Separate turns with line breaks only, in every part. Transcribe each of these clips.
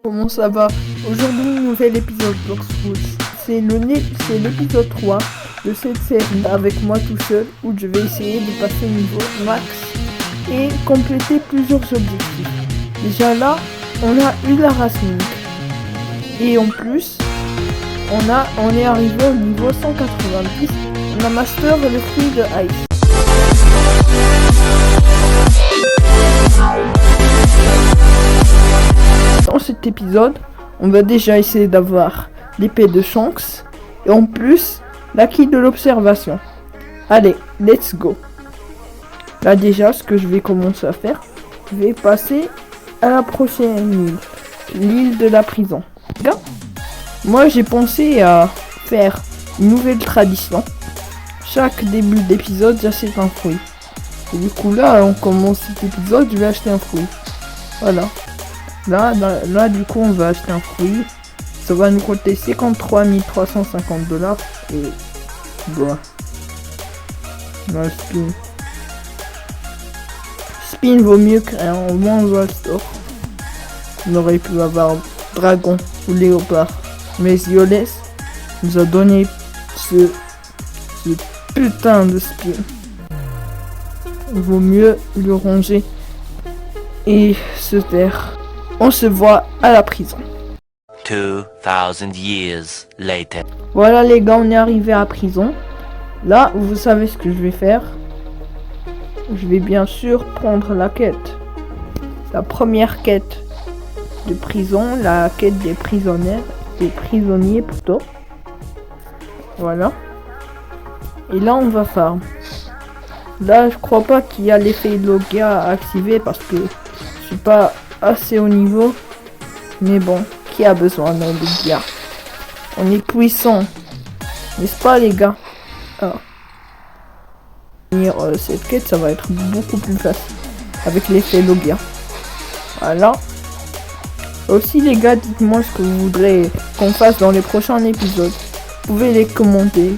Comment ça va? Aujourd'hui, nouvel épisode Blox Fruits. C'est l'épisode 3 de cette série avec moi tout seul où je vais essayer de passer au niveau max et compléter plusieurs objectifs. Déjà là, on a eu la race Mink. Et en plus, on est arrivé au niveau 190. On a master le fruit de Ice. Dans cet épisode, on va déjà essayer d'avoir l'épée de Shanks et en plus l'acquis de l'observation. Allez, let's go. Là déjà, ce que je vais commencer à faire, je vais passer à la prochaine île, l'île de la prison. Regarde, moi j'ai pensé à faire une nouvelle tradition. Chaque début d'épisode, j'achète un fruit. Et du coup là, on commence cet épisode, je vais acheter un fruit. Voilà. Là, du coup, on va acheter un fruit. Ça va nous coûter 53 350 $. Et voilà. Là, Spin vaut mieux qu'un One Store. On aurait pu avoir dragon ou léopard. Mais Zioles nous a donné ce putain de spin. Il vaut mieux le ranger et se taire. On se voit à la prison.
2000 years later.
Voilà les gars, on est arrivé à la prison. Là, vous savez ce que je vais faire. Je vais bien sûr prendre la quête. La première quête de prison, la quête des prisonniers plutôt. Voilà. Et là, on va farm. Là, je crois pas qu'il y a l'effet Logia à activer parce que je suis pas assez haut niveau. Mais bon, qui a besoin d'un Logia? On est puissant. N'est-ce pas les gars? Alors, cette quête, ça va être beaucoup plus facile avec l'effet Logia. Voilà. Aussi les gars, dites-moi ce que vous voudrez qu'on fasse dans les prochains épisodes. Vous pouvez les commenter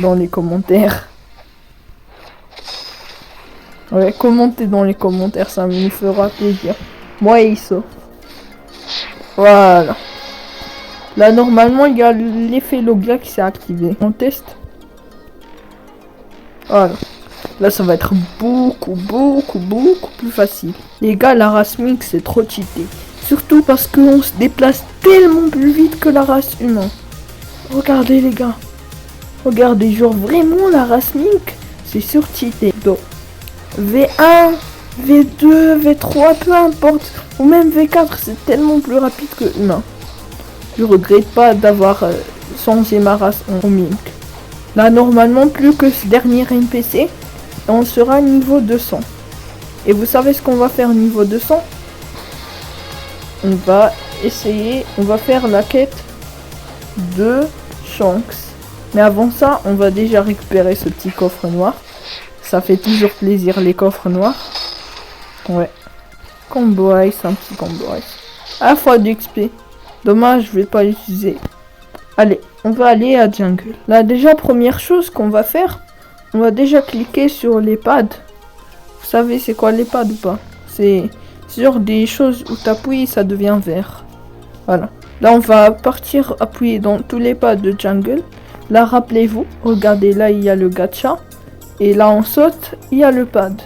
dans les commentaires. Ouais, commentez dans les commentaires, ça me fera plaisir. Moi et Isso. Voilà. Là, normalement, il y a l'effet Logia qui s'est activé. On teste. Voilà. Là, ça va être beaucoup plus facile. Les gars, la race Mink, c'est trop cheaté. Surtout parce qu'on se déplace tellement plus vite que la race humaine. Regardez, les gars. Regardez, genre, vraiment, la race Mink, c'est surcheaté. Donc, V1, V2, V3, peu importe, ou même V4, c'est tellement plus rapide que humain. Je regrette pas d'avoir changé ma race en Mink. Là, normalement, plus que ce dernier NPC, on sera niveau 200. Et vous savez ce qu'on va faire niveau 200? On va faire la quête de Shanks. Mais avant ça, on va déjà récupérer ce petit coffre noir. Ça fait toujours plaisir les coffres noirs. Ouais. Combo ice, un petit combo ice. À fois d'XP. Dommage, je vais pas l'utiliser. Allez, on va aller à Jungle. Là déjà, première chose qu'on va faire, on va déjà cliquer sur les pads. Vous savez c'est quoi les pads ou pas? C'est sur des choses où t'appuies, ça devient vert. Voilà. Là, on va partir appuyer dans tous les pads de Jungle. Là, rappelez-vous, regardez, là, il y a le gacha. Et là, on saute, il y a le pad.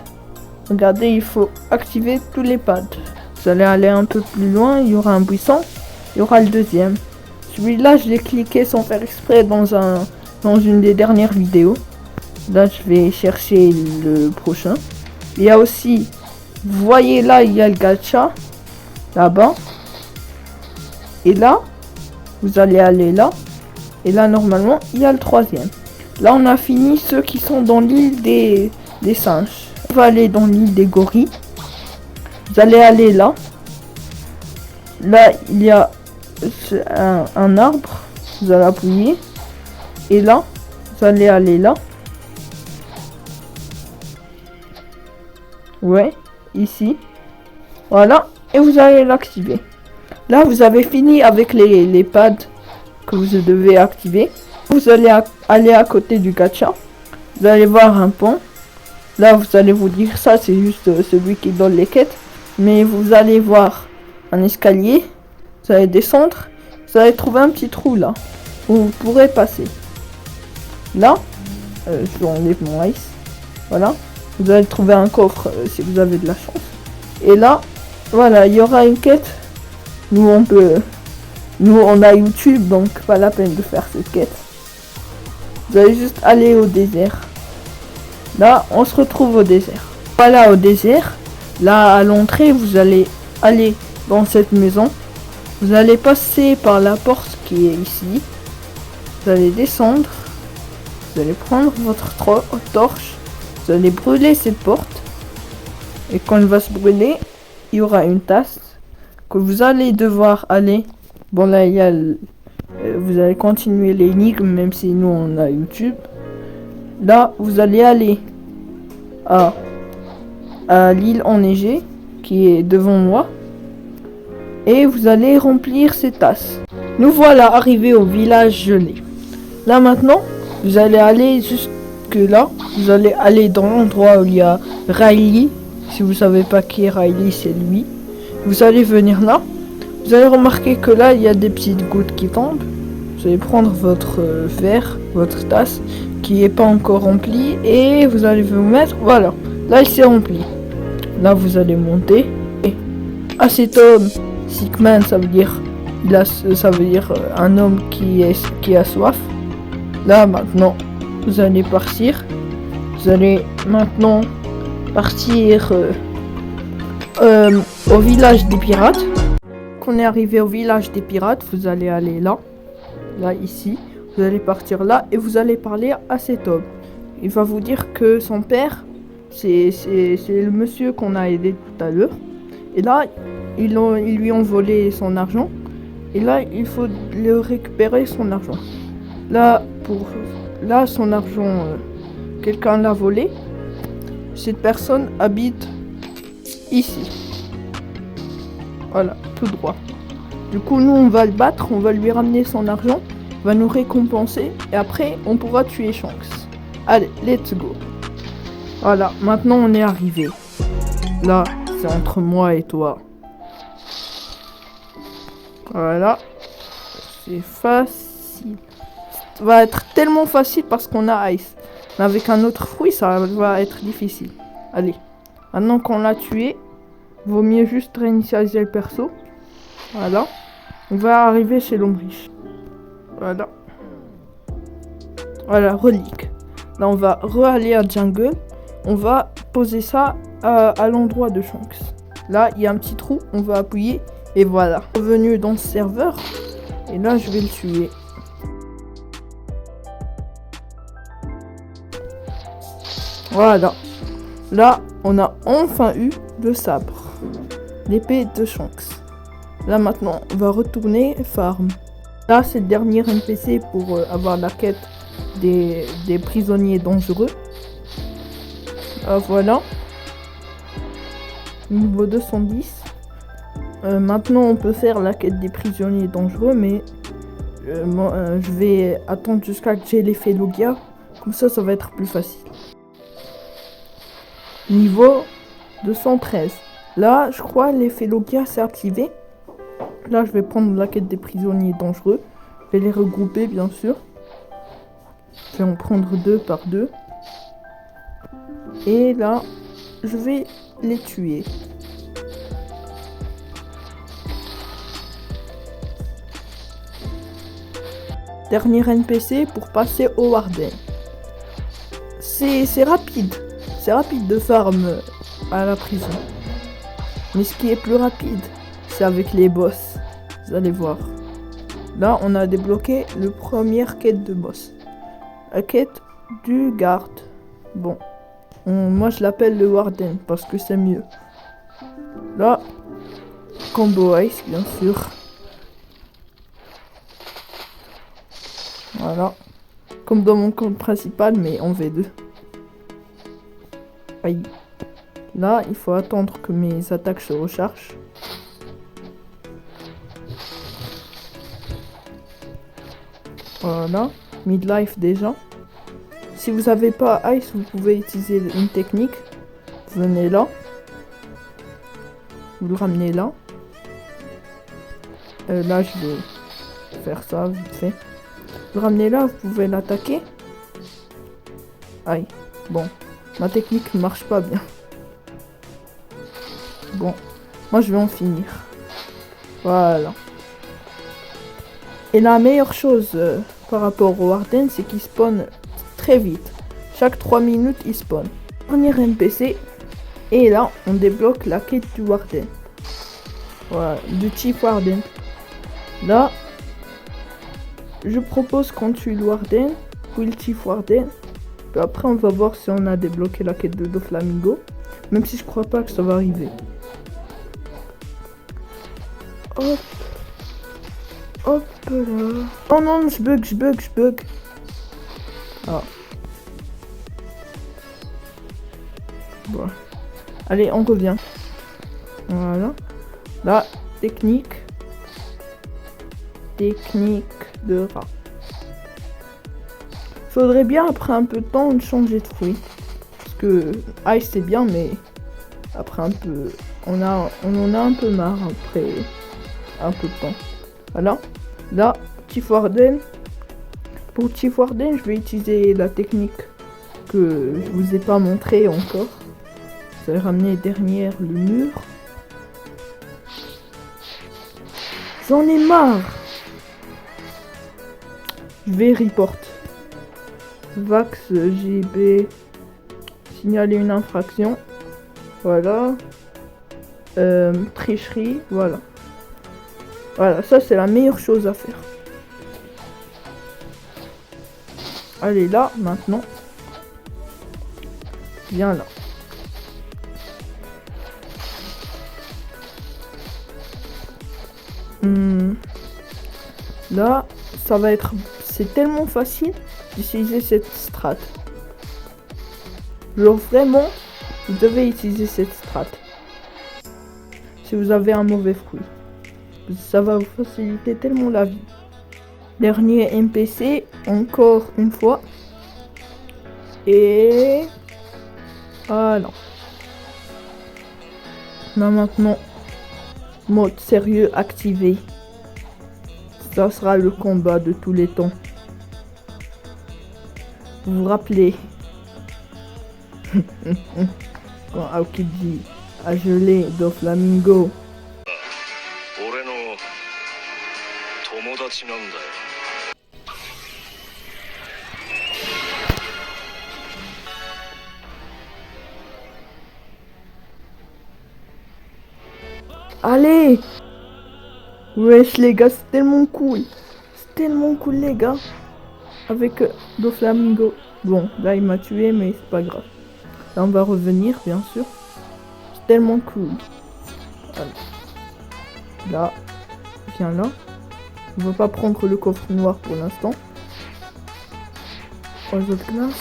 Regardez, il faut activer tous les pads. Vous allez aller un peu plus loin, il y aura un buisson. Il y aura le deuxième. Celui-là, je l'ai cliqué sans faire exprès dans une des dernières vidéos. Là, je vais chercher le prochain. Il y a aussi, vous voyez là, il y a le gacha. Là-bas. Et là, vous allez aller là. Et là, normalement, il y a le troisième. Là, on a fini ceux qui sont dans l'île des singes. On va aller dans l'île des gorilles. Vous allez aller là. Là, il y a un arbre. Vous allez appuyer. Et là, vous allez aller là. Ouais, ici. Voilà. Et vous allez l'activer. Là, vous avez fini avec les pads que vous devez activer. Vous allez aller à côté du gacha. Vous allez voir un pont. Là, vous allez vous dire ça, c'est juste celui qui donne les quêtes. Mais vous allez voir un escalier. Vous allez descendre. Vous allez trouver un petit trou là où vous pourrez passer. Là, je vais enlever mon ice. Voilà. Vous allez trouver un coffre si vous avez de la chance. Et là, voilà, il y aura une quête. Nous, on a YouTube, donc pas la peine de faire cette quête. Vous allez juste aller au désert. Là, on se retrouve au désert. Voilà, au désert. Là, à l'entrée, vous allez aller dans cette maison. Vous allez passer par la porte qui est ici. Vous allez descendre. Vous allez prendre votre torche. Vous allez brûler cette porte. Et quand elle va se brûler, il y aura une tasse que vous allez devoir aller. Bon là, il y a vous allez continuer l'énigme même si nous on a YouTube. Là, vous allez aller à l'île enneigée qui est devant moi. Et vous allez remplir ces tasses. Nous voilà arrivés au village gelé. Là maintenant, vous allez aller jusque là. Vous allez aller dans l'endroit où il y a Riley. Si vous savez pas qui est Riley, c'est lui. Vous allez venir là. Vous allez remarquer que là, il y a des petites gouttes qui tombent. Vous allez prendre votre verre, votre tasse, qui est pas encore remplie. Et vous allez vous mettre, voilà. Là, il s'est rempli. Là, vous allez monter. Et à cet homme, Sickman, ça veut dire, un homme qui a soif. Là, maintenant, vous allez partir. Vous allez maintenant partir au village des pirates. Quand on est arrivé au village des pirates, vous allez aller là, ici. Vous allez partir là et vous allez parler à cet homme. Il va vous dire que son père, c'est le monsieur qu'on a aidé tout à l'heure. Et là, ils lui ont volé son argent. Et là, il faut le récupérer son argent. Là, son argent, quelqu'un l'a volé. Cette personne habite ici. Voilà, tout droit. Du coup, nous, on va le battre, on va lui ramener son argent, on va nous récompenser, et après, on pourra tuer Shanks. Allez, let's go. Voilà, maintenant, on est arrivé. Là, c'est entre moi et toi. Voilà. C'est facile. Ça va être tellement facile parce qu'on a Ice. Mais avec un autre fruit, ça va être difficile. Allez. Maintenant qu'on l'a tué, vaut mieux juste réinitialiser le perso. Voilà. On va arriver chez l'homme riche. Voilà. Voilà, relique. Là, on va re-aller à Jungle. On va poser ça à l'endroit de Shanks. Là, il y a un petit trou. On va appuyer. Et voilà. Revenu dans ce serveur. Et là, je vais le tuer. Voilà. Là, on a enfin eu le sabre. L'épée de Shanks. Là, maintenant, on va retourner farm. Là, c'est le dernier NPC pour avoir la quête des prisonniers dangereux. Voilà. Niveau 210. Maintenant, on peut faire la quête des prisonniers dangereux, mais je vais attendre jusqu'à que j'ai l'effet Logia. Comme ça va être plus facile. Niveau 213. Là, je crois l'effet Logia s'est activé. Là, je vais prendre la quête des prisonniers dangereux. Je vais les regrouper, bien sûr. Je vais en prendre 2 par 2. Et là, je vais les tuer. Dernier NPC pour passer au Warden. C'est rapide. C'est rapide de farm à la prison. Mais ce qui est plus rapide, c'est avec les boss. Vous allez voir. Là, on a débloqué le première quête de boss. La quête du garde. Bon. Moi, je l'appelle le Warden parce que c'est mieux. Là, combo ice, bien sûr. Voilà. Comme dans mon compte principal, mais en V2. Aïe. Là, il faut attendre que mes attaques se rechargent. Voilà. Midlife déjà. Si vous n'avez pas Ice, vous pouvez utiliser une technique. Vous venez là. Vous le ramenez là. Là, je vais faire ça vite fait. Le ramener là, vous pouvez l'attaquer. Aïe. Bon, ma technique ne marche pas bien. Bon, moi je vais en finir. Voilà. Et la meilleure chose par rapport au Warden, c'est qu'il spawn très vite. Chaque 3 minutes, il spawn. Dernier NPC. Et là, on débloque la quête du Warden. Voilà, du Chief Warden. Là, je propose qu'on tue le Warden, puis le Chief Warden. Puis après, on va voir si on a débloqué la quête de Doflamingo. Même si je crois pas que ça va arriver. Hop. Hop là. Oh non, je bug. Ah. Bon. Allez, on revient. Voilà. Là, technique. Technique de rat. Faudrait bien après un peu de temps de changer de fruit. Parce que Ice c'est bien, mais après un peu, on en a un peu marre après un peu de temps. Voilà. Là, Chief Warden. Pour Chief Warden, je vais utiliser la technique que je vous ai pas montré encore. Je vais ramener derrière le mur. J'en ai marre. Je vais report. Vax JB. Signaler une infraction. Voilà. Tricherie. Voilà. Voilà, ça c'est la meilleure chose à faire. Allez là, maintenant. Viens là. Là, ça va être... C'est tellement facile d'utiliser cette strat. Genre vraiment, vous devez utiliser cette strat. Si vous avez un mauvais fruit. Ça va vous faciliter tellement la vie. Dernier NPC, encore une fois. Et... voilà. Là maintenant, mode sérieux activé. Ça sera le combat de tous les temps. Vous vous rappelez quand Aokiji a gelé Doflamingo. Allez! Wesh les gars, c'est tellement cool. C'est tellement cool les gars. Avec Doflamingo. Bon, là il m'a tué mais c'est pas grave. Là on va revenir bien sûr. C'est tellement cool. Voilà. Là, viens là. On va pas prendre le coffre noir pour l'instant. Oiseau de glace.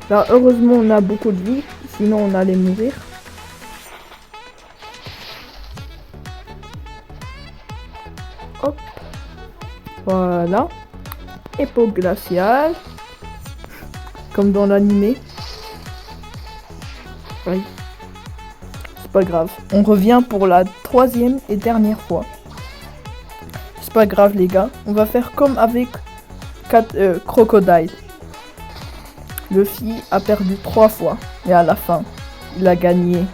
Là heureusement on a beaucoup de vie. Sinon on allait mourir. Hop. Voilà. Époque glaciale. Comme dans l'animé. Oui. C'est pas grave. On revient pour la 3e et dernière fois. C'est pas grave les gars. On va faire comme avec Crocodile. Luffy a perdu 3 fois. Et à la fin, il a gagné.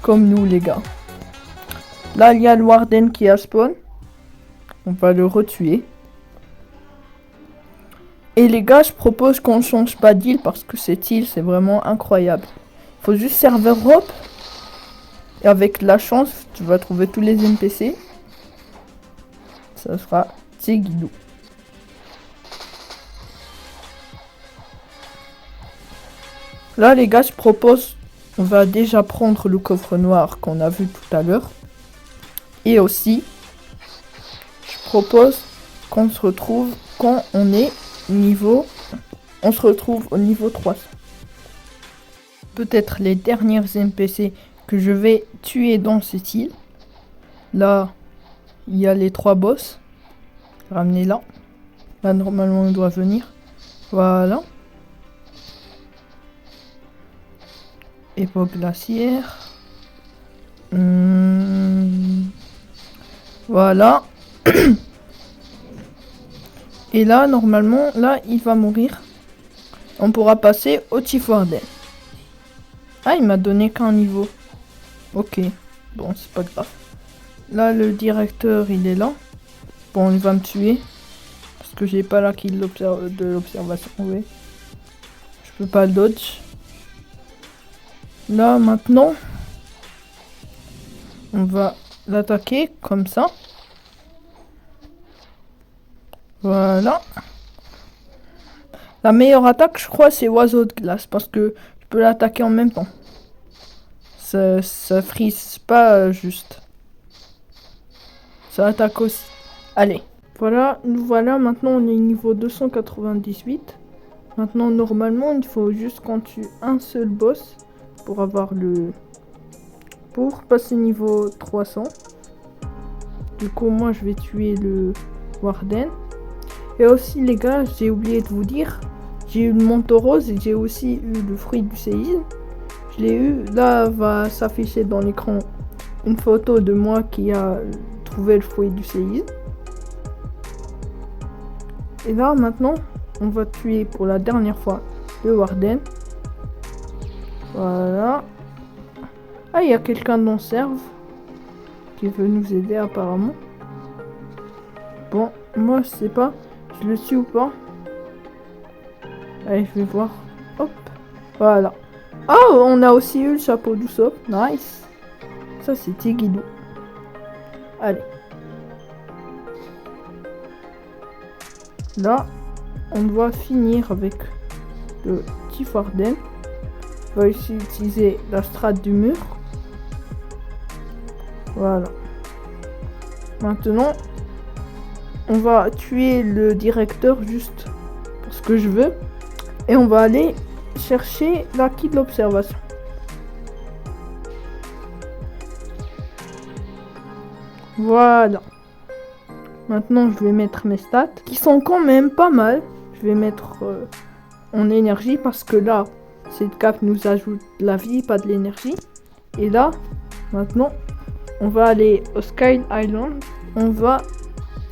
Comme nous les gars. Là, il y a le Warden qui a spawn. On va le retuer. Et les gars, je propose qu'on change pas d'île parce que cette île, c'est vraiment incroyable. Il faut juste serveur hop. Et avec la chance, tu vas trouver tous les NPC. Ça sera Tseguido. Là, les gars, je propose... On va déjà prendre le coffre noir qu'on a vu tout à l'heure. Et aussi... Je propose qu'on se retrouve quand on est niveau... On se retrouve au niveau 300. Peut-être les dernières NPC que je vais tuer dans cette île. Là, il y a les 3 boss. Ramenez là. Là, normalement, on doit venir. Voilà. Époque glaciaire. Voilà. Et là, normalement, là, il va mourir. On pourra passer au Tifwarden. Ah, il m'a donné qu'un niveau. Ok. Bon, c'est pas grave. Là, le directeur, il est là. Bon, il va me tuer. Parce que j'ai pas la kill de l'observation. Oui. Je peux pas le dodge. Là, maintenant, on va l'attaquer comme ça. Voilà. La meilleure attaque, je crois, c'est oiseau de glace. Parce que je peux l'attaquer en même temps. Ça frise pas juste. Ça attaque aussi. Allez. Voilà, nous voilà. Maintenant, on est niveau 298. Maintenant, normalement, il faut juste qu'on tue un seul boss pour avoir le... Pour passer niveau 300. Du coup, moi, je vais tuer le Warden. Et aussi, les gars, j'ai oublié de vous dire, j'ai eu le manteau rose et j'ai aussi eu le fruit du séisme. Je l'ai eu. Là, va s'afficher dans l'écran une photo de moi qui a trouvé le fruit du séisme. Et là, maintenant, on va tuer pour la dernière fois le Warden. Voilà. Ah, il y a quelqu'un dans le serve qui veut nous aider apparemment. Bon, moi je sais pas, je le suis ou pas. Allez, je vais voir. Hop, voilà. Oh, on a aussi eu le chapeau d'Usopp. Nice. Ça, c'était Guido. Allez. Là, on doit finir avec le Tifwarden. On va aussi utiliser la strate du mur. Voilà. Maintenant, on va tuer le directeur juste pour ce que je veux. Et on va aller chercher la key de l'observation. Voilà. Maintenant, je vais mettre mes stats qui sont quand même pas mal. Je vais mettre en énergie parce que là, cette cape nous ajoute de la vie, pas de l'énergie. Et là, maintenant, on va aller au Sky Island. On va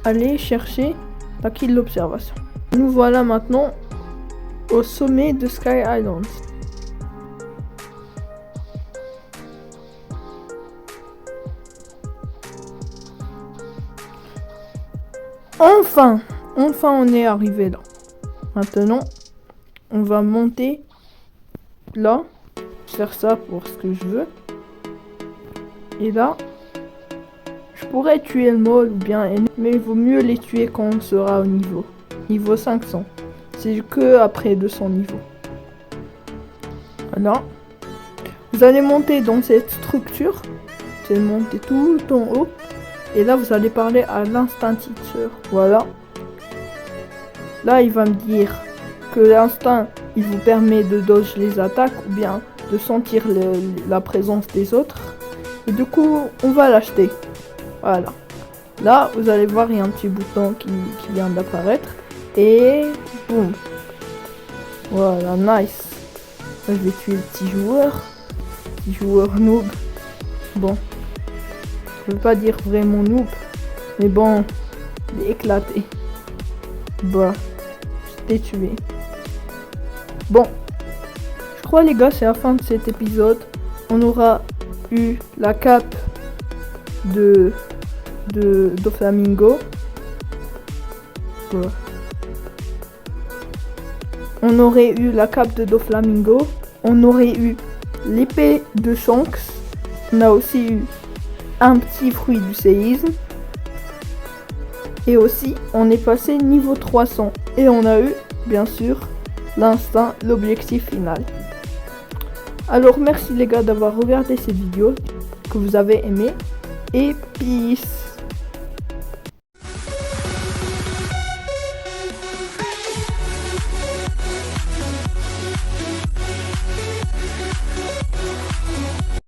aller chercher la key de l'observation. Nous voilà maintenant au sommet de Sky Island. Enfin on est arrivé là. Maintenant, on va monter là, faire ça pour ce que je veux. Et là, je pourrais tuer le mole ou bien, mais il vaut mieux les tuer quand on sera au niveau 500. C'est que après 200 niveaux. Voilà. Vous allez monter dans cette structure. C'est monter tout en haut. Et là, vous allez parler à l'instinct teacher. Voilà. Là, il va me dire que l'instinct, il vous permet de dodge les attaques ou bien de sentir la présence des autres. Et du coup, on va l'acheter. Voilà. Là, vous allez voir, il y a un petit bouton qui vient d'apparaître. Et boum. Voilà, nice. Là, je vais tuer le petit joueur. Petit joueur noob. Bon. Je veux pas dire vraiment noob. Mais bon, il est éclaté. Bah, je t'ai tué. Bon. Je crois, les gars, c'est la fin de cet épisode. On aura eu la cape de Doflamingo. Voilà. On aurait eu la cape de Doflamingo. On aurait eu l'épée de Shanks. On a aussi eu un petit fruit du séisme. Et aussi, on est passé niveau 300. Et on a eu, bien sûr, l'instinct, l'objectif final. Alors, merci les gars d'avoir regardé cette vidéo, que vous avez aimé. Et peace.